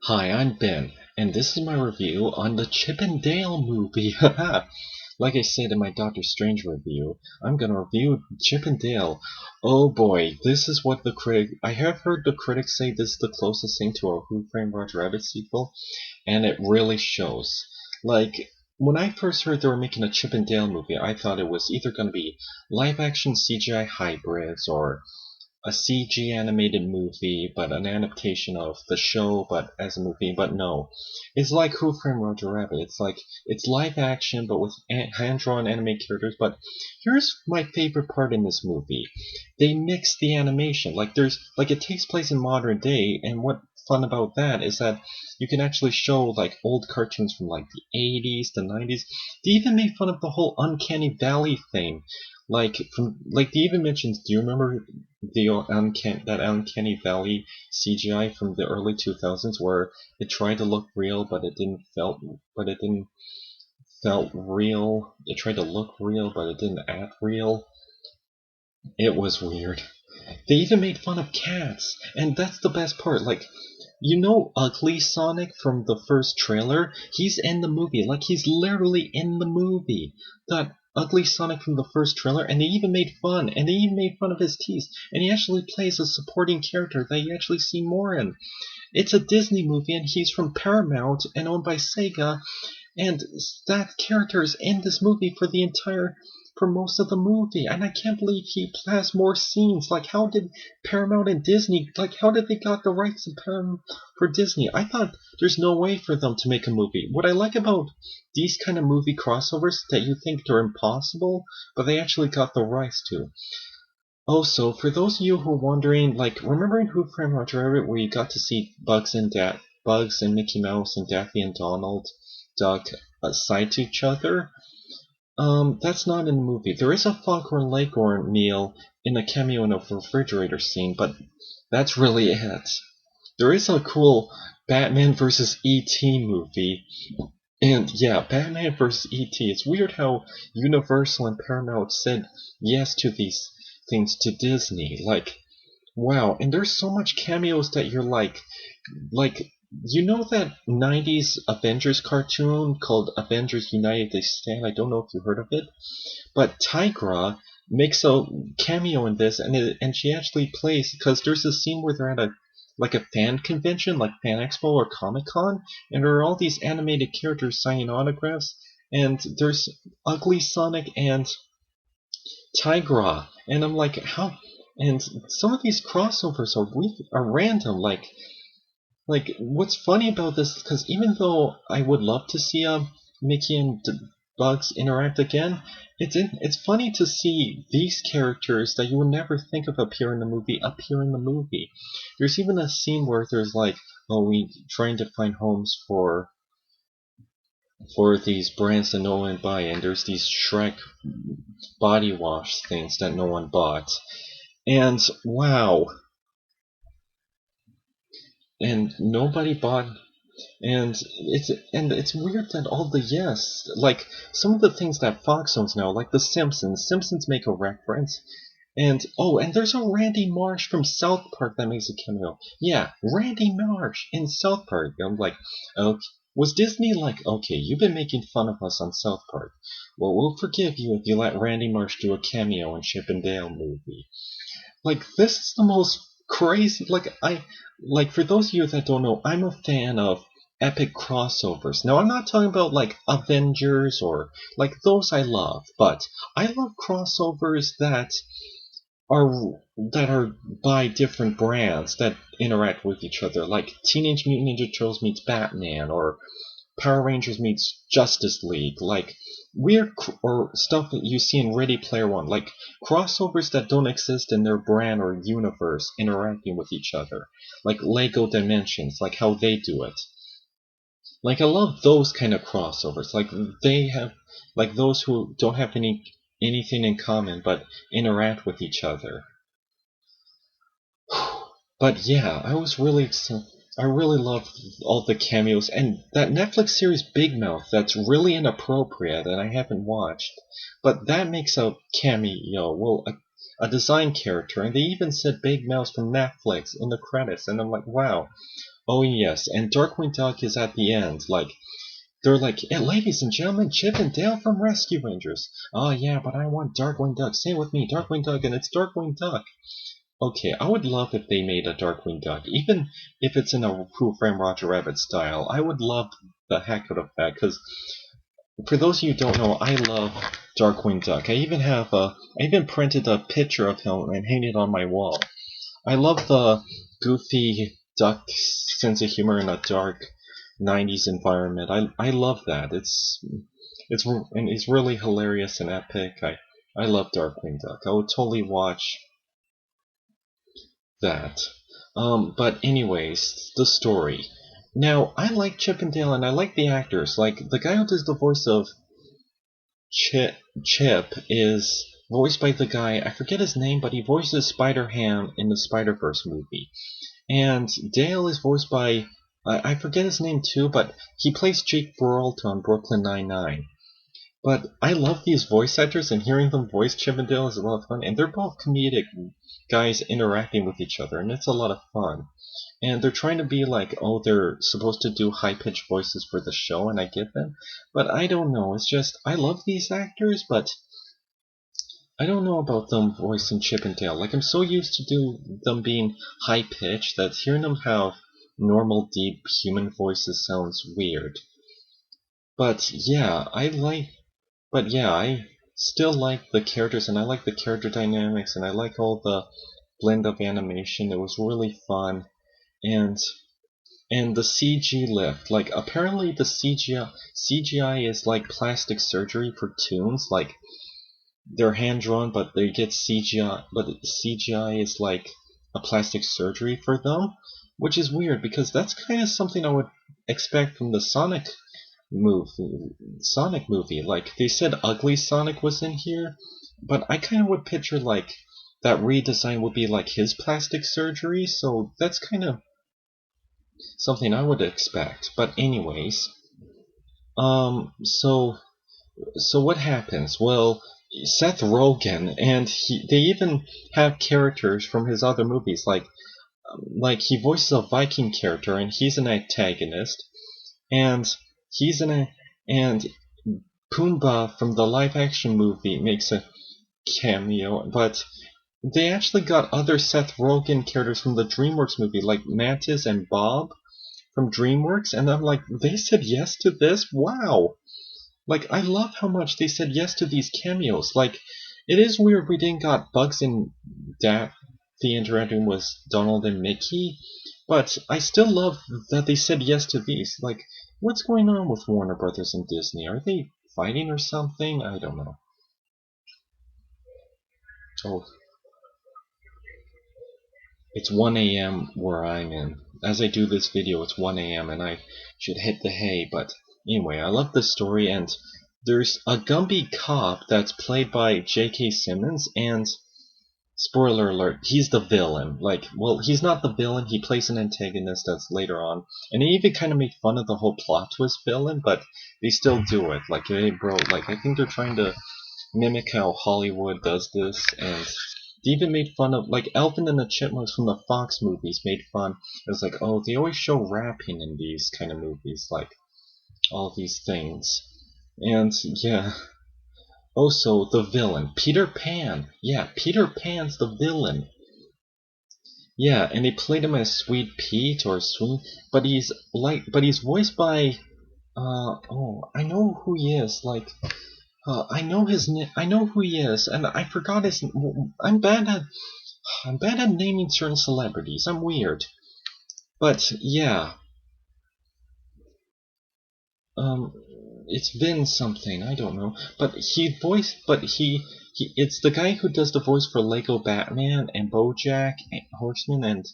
Hi, I'm Ben, and this is my review on the Chip and Dale movie. Like I said in my Doctor Strange review, I'm gonna review Chip and Dale. Oh boy, this is what I have heard the critics say this is the closest thing to a Who Framed Roger Rabbit sequel, and it really shows. Like, when I first heard they were making a Chip and Dale movie, I thought it was either gonna be live action CGI hybrids or a CG animated movie, but an adaptation of the show, but as a movie. But no, it's like Who Framed Roger Rabbit. It's like it's live action, but with hand-drawn anime characters. But here's my favorite part in this movie: they mix the animation. Like it takes place in modern day, and what fun about that is that you can actually show like old cartoons from like the 80s, the 90s. They even made fun of the whole Uncanny Valley thing. They even mentioned. Do you remember that Uncanny Valley CGI from the early 2000s where it tried to look real but it didn't felt real. It tried to look real but it didn't act real. It was weird. They even made fun of cats, and that's the best part. Like, Ugly Sonic from the first trailer? He's in the movie. Like, he's literally in the movie. That Ugly Sonic from the first trailer, and they even made fun. And they even made fun of his teeth. And he actually plays a supporting character that you actually see more in. It's a Disney movie, and he's from Paramount and owned by Sega. And that character is in this movie for most of the movie, and I can't believe he has more scenes. Like, how did Paramount and Disney, how did they got the rights for Disney? I thought there's no way for them to make a movie. What I like about these kind of movie crossovers that you think they're impossible, but they actually got the rights to. Also, for those of you who are wondering, remember in Who Framed Roger Rabbit where you got to see Bugs and Mickey Mouse and Daffy and Donald Duck side to each other? That's not in the movie. There is a Foghorn Leghorn meal in a cameo in a refrigerator scene, but that's really it. There is a cool Batman vs. E.T. movie, and yeah, Batman vs. E.T. It's weird how Universal and Paramount said yes to these things to Disney. Wow, and there's so much cameos that you're like, that 90s Avengers cartoon called Avengers United They Stand? I don't know if you heard of it, but Tigra makes a cameo in this, and she actually plays, because there's a scene where they're at a fan convention, like Fan Expo or Comic Con, and there are all these animated characters signing autographs, and there's Ugly Sonic and Tigra, and I'm like, how? And some of these crossovers are random, what's funny about this, because even though I would love to see Mickey and Bugs interact again, it's funny to see these characters that you would never think of appear in the movie. There's even a scene where there's we trying to find homes for these brands that no one buy, and there's these Shrek body wash things that no one bought. And wow, and nobody bought. And it's weird that all the some of the things that Fox owns now, like The Simpsons make a reference, and there's a Randy Marsh from South Park that makes a cameo. Yeah, Randy Marsh in South Park. I'm like, okay, was Disney like, okay, you've been making fun of us on South Park. Well, we'll forgive you if you let Randy Marsh do a cameo in Chip and Dale movie. This is the most crazy. For those of you that don't know, I'm a fan of epic crossovers. Now, I'm not talking about Avengers or those I love, but I love crossovers that are by different brands that interact with each other, like Teenage Mutant Ninja Turtles meets Batman, or Power Rangers meets Justice League, or stuff that you see in Ready Player One, crossovers that don't exist in their brand or universe interacting with each other, like Lego Dimensions, how they do it. I love those kind of crossovers. They have, those who don't have anything in common but interact with each other. But yeah, I really love all the cameos, and that Netflix series Big Mouth that's really inappropriate and I haven't watched. But that makes a cameo, well, a design character, and they even said Big Mouth from Netflix in the credits, and I'm like, wow. Oh yes, and Darkwing Duck is at the end. Like they're like, hey, ladies and gentlemen, Chip and Dale from Rescue Rangers. Oh yeah, but I want Darkwing Duck. Say it with me, Darkwing Duck, and it's Darkwing Duck. Okay, I would love if they made a Darkwing Duck, even if it's in a Who Framed Roger Rabbit style. I would love the heck out of that, because for those of you who don't know, I love Darkwing Duck. I even printed a picture of him and hang it on my wall. I love the goofy duck sense of humor in a dark '90s environment. I love that. It's really hilarious and epic. I love Darkwing Duck. I would totally watch that. But anyways, the story. Now, I like Chip and Dale, and I like the actors. Like, the guy who does the voice of Chip is voiced by the guy, I forget his name, but he voices Spider-Ham in the Spider-Verse movie. And Dale is voiced by, I forget his name too, but he plays Jake Peralta on Brooklyn Nine-Nine. But I love these voice actors, and hearing them voice Chip and Dale is a lot of fun. And they're both comedic guys interacting with each other, and it's a lot of fun. And they're trying to be like, oh, they're supposed to do high-pitched voices for the show, and I get them. But I don't know, it's just, I love these actors, but I don't know about them voicing Chip and Dale. Like, I'm so used to them being high-pitched that hearing them have normal, deep human voices sounds weird. But yeah, I still like the characters, and I like the character dynamics, and I like all the blend of animation. It was really fun. And the CG lift, like apparently the CGI is like plastic surgery for toons, like they're hand drawn but they get CGI, but CGI is like a plastic surgery for them, which is weird because that's kind of something I would expect from the Sonic movie. Like they said Ugly Sonic was in here, but I kind of would picture like that redesign would be like his plastic surgery, so that's kind of something I would expect. But anyways, so what happens? Well, Seth Rogen, and they even have characters from his other movies, like he voices a Viking character, and he's an antagonist, and he's an and Pumbaa from the live-action movie makes a cameo, but they actually got other Seth Rogen characters from the DreamWorks movie, like Mantis and Bob from DreamWorks, and I'm like, they said yes to this? Wow! Like, I love how much they said yes to these cameos. Like, it is weird we didn't got Bugs and Daffy interacting with Donald and Mickey, but I still love that they said yes to these. Like, what's going on with Warner Brothers and Disney? Are they fighting or something? I don't know. Oh, it's 1 a.m. where I'm in. As I do this video, it's 1 a.m. and I should hit the hay, but anyway, I love this story, and there's a Gumby cop that's played by J.K. Simmons, and spoiler alert, he's the villain. Like, well, he's not the villain, he plays an antagonist that's later on, and they even kind of make fun of the whole plot twist villain, but they still do it. Like, hey bro, like, I think they're trying to mimic how Hollywood does this, and they even made fun of, like, Alvin and the Chipmunks from the Fox movies made fun. It was like, oh, they always show rapping in these kind of movies, like, all these things. And, yeah. Also, the villain, Peter Pan. Yeah, Peter Pan's the villain. Yeah, and they played him as Sweet Pete or Sweet, but he's voiced by, I know who he is, like, I know his name. I know who he is, and I forgot his. I'm bad at naming certain celebrities. I'm weird, but yeah. Um, it's Vin something. I don't know, but it's the guy who does the voice for Lego Batman and BoJack Horseman, and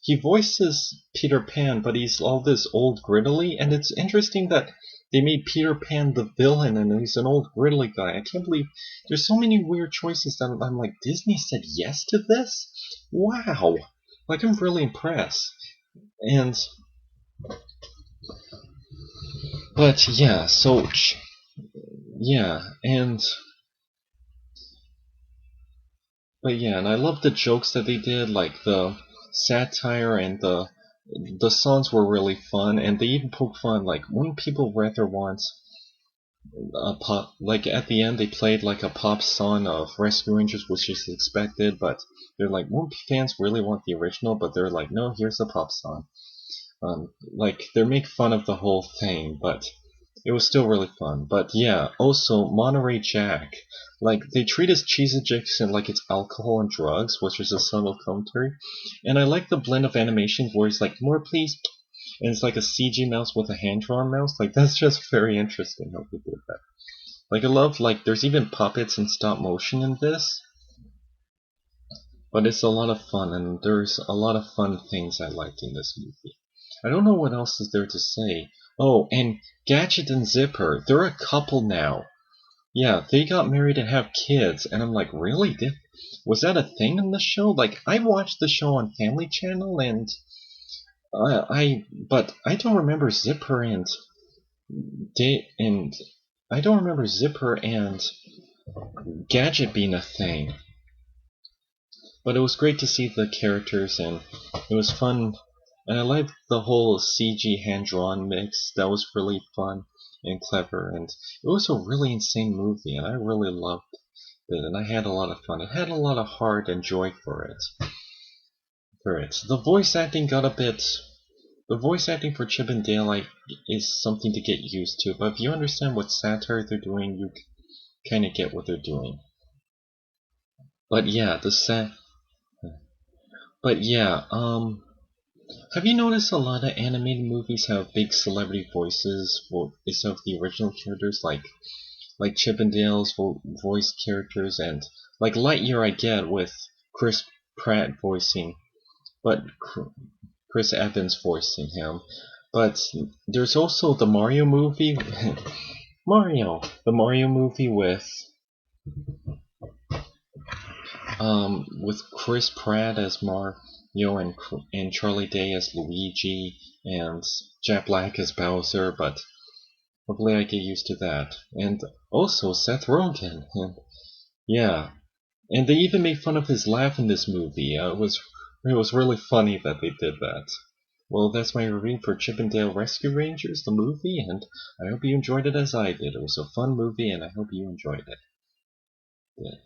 he voices Peter Pan, but he's all this old griddly, and it's interesting that they made Peter Pan the villain, and he's an old griddly guy. I can't believe there's so many weird choices that I'm like, Disney said yes to this? Wow! Like, I'm really impressed. And, but yeah, so, yeah, but yeah, and I love the jokes that they did, like the satire and the the songs were really fun, and they even poked fun. Like, wouldn't people rather want a pop? Like at the end, they played like a pop song of Rescue Rangers, which is expected, but they're like, won't fans really want the original? But they're like, no, here's a pop song. Like they make fun of the whole thing, but it was still really fun. But yeah, also Monterey Jack. Like they treat his cheese addiction like it's alcohol and drugs, which is a subtle commentary. And I like the blend of animation where he's like, more please, and it's like a CG mouse with a hand-drawn mouse. Like that's just very interesting how they did that. Like I love like there's even puppets and stop motion in this, but it's a lot of fun and there's a lot of fun things I liked in this movie. I don't know what else is there to say. Oh, and Gadget and Zipper, they're a couple now. Yeah, they got married and have kids, and I'm like, really? Was that a thing in the show? Like, I watched the show on Family Channel, and but I don't remember Zipper and and I don't remember Zipper and Gadget being a thing. But it was great to see the characters, and it was fun. And I liked the whole CG hand-drawn mix. That was really fun and clever, and it was a really insane movie, and I really loved it, and I had a lot of fun. It had a lot of heart and joy for it. The voice acting got a bit. The voice acting for Chip and Dale is something to get used to, but if you understand what satire they're doing, you kind of get what they're doing. But yeah, But yeah, have you noticed a lot of animated movies have big celebrity voices for instead of the original characters, like Chip and Dale's voice characters, and like Lightyear I get with Chris Pratt voicing, but Chris Evans voicing him. But there's also the Mario movie, the Mario movie with Chris Pratt as Mario and Charlie Day as Luigi and Jack Black as Bowser, but hopefully I get used to that. And also Seth Rogen. Yeah. And they even made fun of his laugh in this movie. It was really funny that they did that. Well, that's my review for Chip and Dale Rescue Rangers, the movie, and I hope you enjoyed it as I did. It was a fun movie, and I hope you enjoyed it. Good.